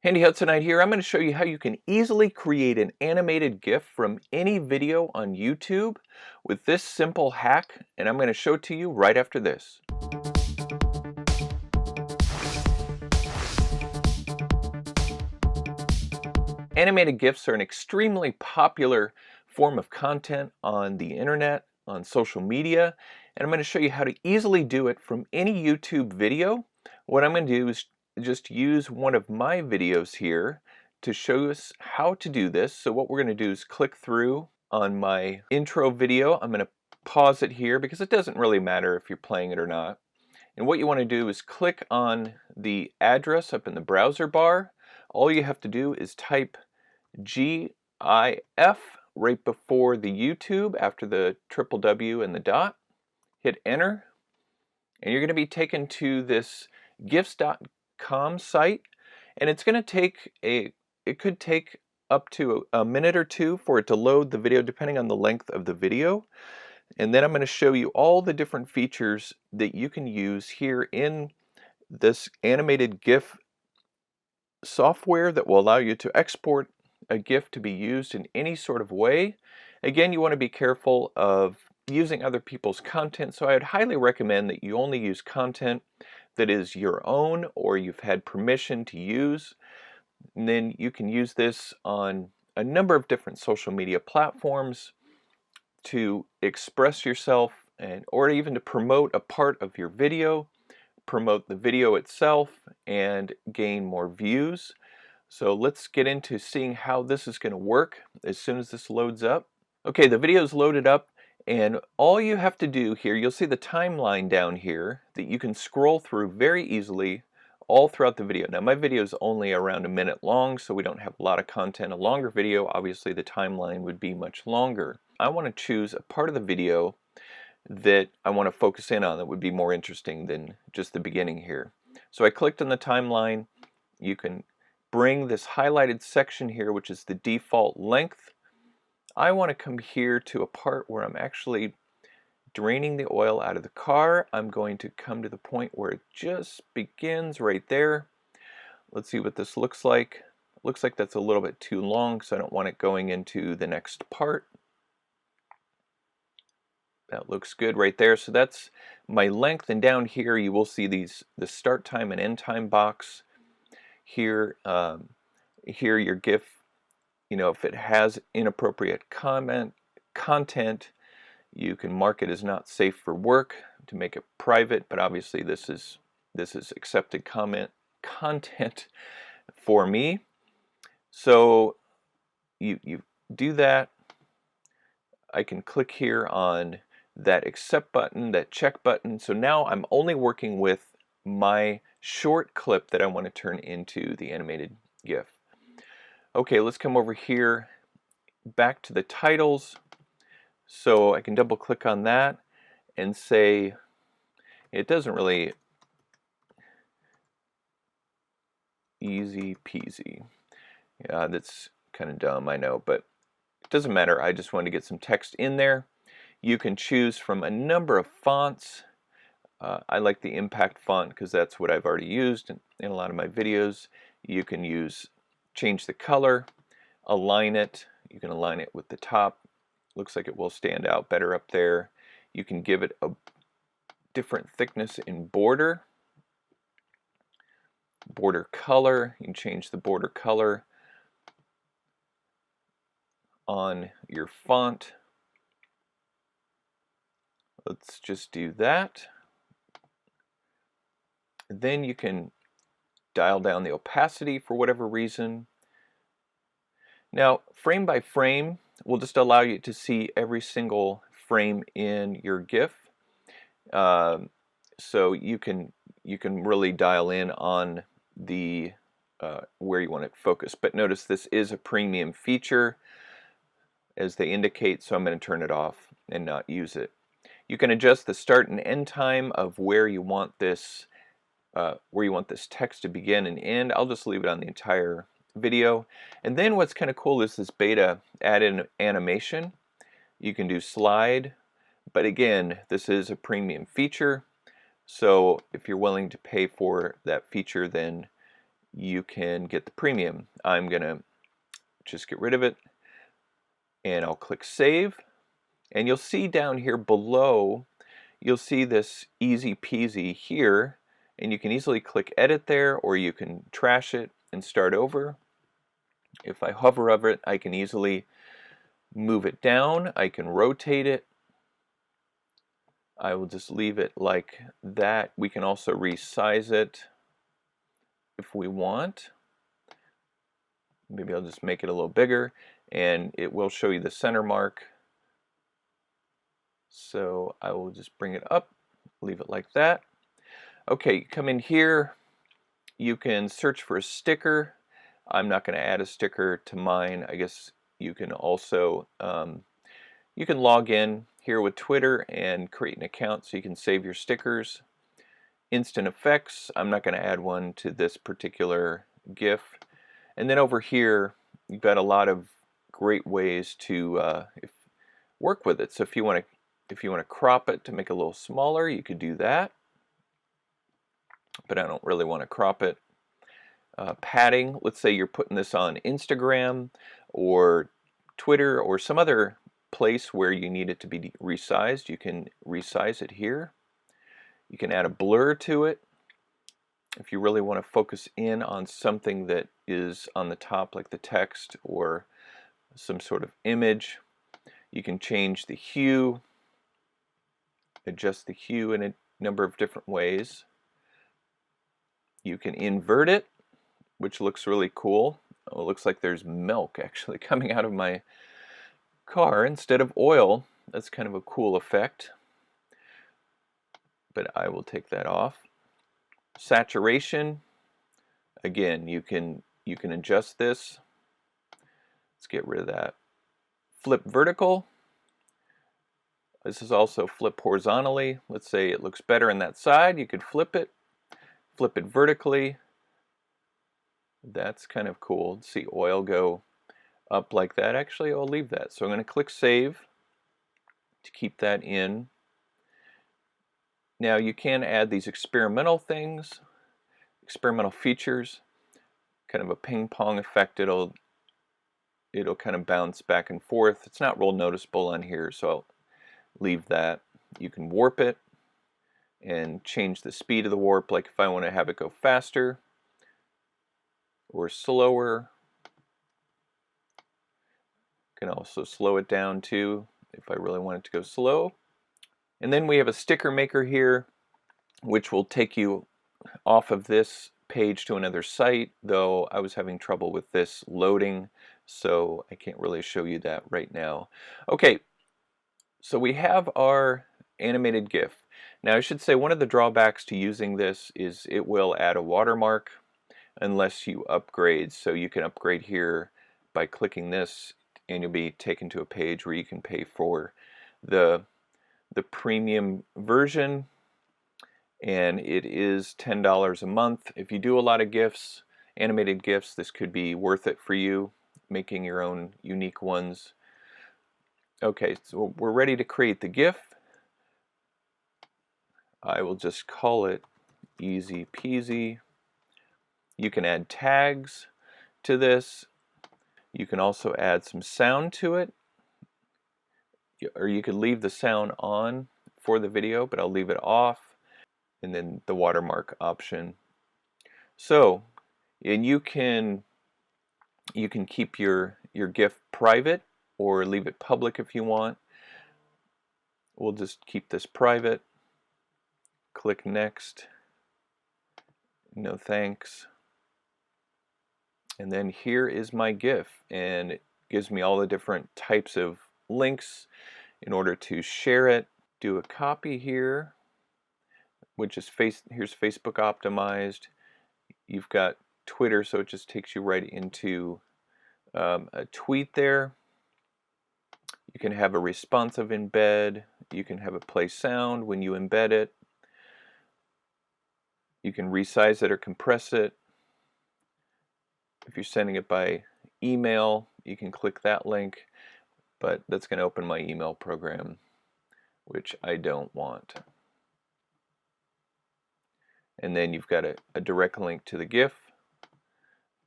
Handy Hudsonite here. I'm going to show you how you can easily create an animated GIF from any video on YouTube with this simple hack, and I'm going to show it to you right after this. Animated GIFs are an extremely popular form of content on the internet, on social media, and I'm going to show you how to easily do it from any YouTube video. What I'm going to do is just use one of my videos here to show us how to do this. So what we're going to do is click through on my intro video. I'm going to pause it here because it doesn't really matter if you're playing it or not. And what you want to do is click on the address up in the browser bar. All you have to do is type GIF right before the YouTube after the triple W and the dot. Hit enter, and you're going to be taken to this GIFs.com site, and it's going to take it could take up to a minute or two for it to load the video depending on the length of the video. And then I'm going to show you all the different features that you can use here in this animated GIF software that will allow you to export a GIF to be used in any sort of way. Again, you want to be careful of using other people's content, so I would highly recommend that you only use content that is your own or you've had permission to use. And then you can use this on a number of different social media platforms to express yourself or even to promote a part of your video, promote the video itself, and gain more views. So let's get into seeing how this is going to work as soon as this loads up. Okay, the video is loaded up, and all you have to do here, you'll see the timeline down here that you can scroll through very easily all throughout the video. Now my video is only around a minute long, so we don't have a lot of content. A longer video, obviously the timeline would be much longer. I want to choose a part of the video that I want to focus in on that would be more interesting than just the beginning here. So I clicked on the timeline. You can bring this highlighted section here, which is the default length. I want to come here to a part where I'm actually draining the oil out of the car. I'm going to come to the point where it just begins right there. Let's see what this looks like. Looks like that's a little bit too long, so I don't want it going into the next part. That looks good right there. So that's my length, and down here you will see the start time and end time box. Here, here your GIF, if it has inappropriate content, you can mark it as not safe for work to make it private, but obviously this is accepted content for me. So you do that. I can click here on that accept button, that check button. So now I'm only working with my short clip that I want to turn into the animated GIF. Okay, let's come over here back to the titles. So I can double click on that and say, it doesn't really, easy peasy. Yeah, that's kind of dumb, I know, but it doesn't matter. I just want to get some text in there. You can choose from a number of fonts. I like the impact font because that's what I've already used in a lot of my videos. You can change the color, align it. You can align it with the top. Looks like it will stand out better up there. You can give it a different thickness in border color. You can change the border color on your font. Let's just do that. Then you can dial down the opacity for whatever reason. Now, frame by frame will just allow you to see every single frame in your GIF. So you can really dial in on the where you want it focused. But notice this is a premium feature, as they indicate, so I'm going to turn it off and not use it. You can adjust the start and end time of where you want this text to begin and end. I'll just leave it on the entire video. And then what's kind of cool is this beta add-in animation. You can do slide, but again, this is a premium feature. So if you're willing to pay for that feature, then you can get the premium. I'm gonna just get rid of it, and I'll click Save. And you'll see down here below, you'll see this easy peasy here, and you can easily click Edit there, or you can trash it and start over. If I hover over it, I can easily move it down. I can rotate it. I will just leave it like that. We can also resize it if we want. Maybe I'll just make it a little bigger, and it will show you the center mark. So I will just bring it up, leave it like that. Okay, come in here. You can search for a sticker. I'm not going to add a sticker to mine. I guess you can also you can log in here with Twitter and create an account so you can save your stickers. Instant effects, I'm not going to add one to this particular GIF. And then over here, you've got a lot of great ways to work with it. So if you want to crop it to make it a little smaller, you could do that. But I don't really want to crop it. Padding, let's say you're putting this on Instagram or Twitter or some other place where you need it to be resized. You can resize it here. You can add a blur to it. If you really want to focus in on something that is on the top, like the text or some sort of image, you can change the hue, adjust the hue in a number of different ways. You can invert it, which looks really cool. Oh, it looks like there's milk actually coming out of my car instead of oil. That's kind of a cool effect, but I will take that off. Saturation, again, you can adjust this. Let's get rid of that. Flip vertical. This is also flip horizontally. Let's say it looks better on that side. You could flip it vertically. That's kind of cool. See oil go up like that. Actually, I'll leave that. So I'm going to click Save to keep that in. Now you can add these experimental things, experimental features, kind of a ping pong effect. It'll kind of bounce back and forth. It's not real noticeable on here, so I'll leave that. You can warp it and change the speed of the warp, like if I want to have it go faster or slower. Can also slow it down too if I really want it to go slow. And then we have a sticker maker here, which will take you off of this page to another site, though I was having trouble with this loading, so I can't really show you that right now. Okay, so we have our animated GIF. Now I should say one of the drawbacks to using this is it will add a watermark unless you upgrade. So you can upgrade here by clicking this, and you'll be taken to a page where you can pay for the premium version, and it is $10 a month. If you do a lot of GIFs, animated GIFs, this could be worth it for you, making your own unique ones. Okay, so we're ready to create the GIF. I will just call it easy peasy. You can add tags to this. You can also add some sound to it, or you could leave the sound on for the video, but I'll leave it off, and then the watermark option. So, and you can keep your GIF private or leave it public if you want. We'll just keep this private. Click next. No thanks. And then here is my GIF, and it gives me all the different types of links in order to share it. Do a copy here, which is here's Facebook optimized. You've got Twitter, so it just takes you right into a tweet there. You can have a responsive embed. You can have it play sound when you embed it. You can resize it or compress it. If you're sending it by email, you can click that link, but that's going to open my email program, which I don't want. And then you've got a direct link to the GIF.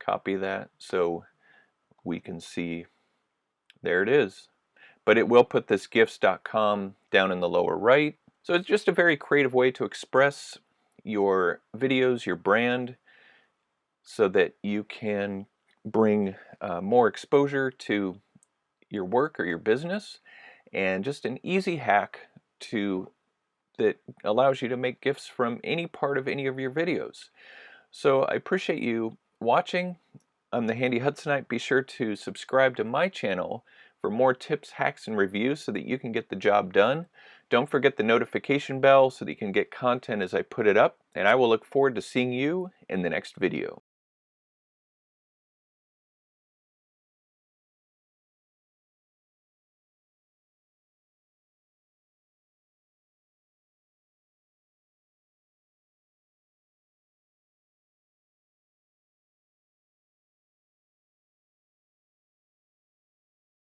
copy that so we can see. There it is. But it will put this GIFs.com down in the lower right. So it's just a very creative way to express your videos, your brand, so that you can bring more exposure to your work or your business, and just an easy hack that allows you to make GIFs from any part of any of your videos. So I appreciate you watching. I'm the Handy Hudsonite. Be sure to subscribe to my channel for more tips, hacks, and reviews so that you can get the job done. Don't forget the notification bell so that you can get content as I put it up, and I will look forward to seeing you in the next video.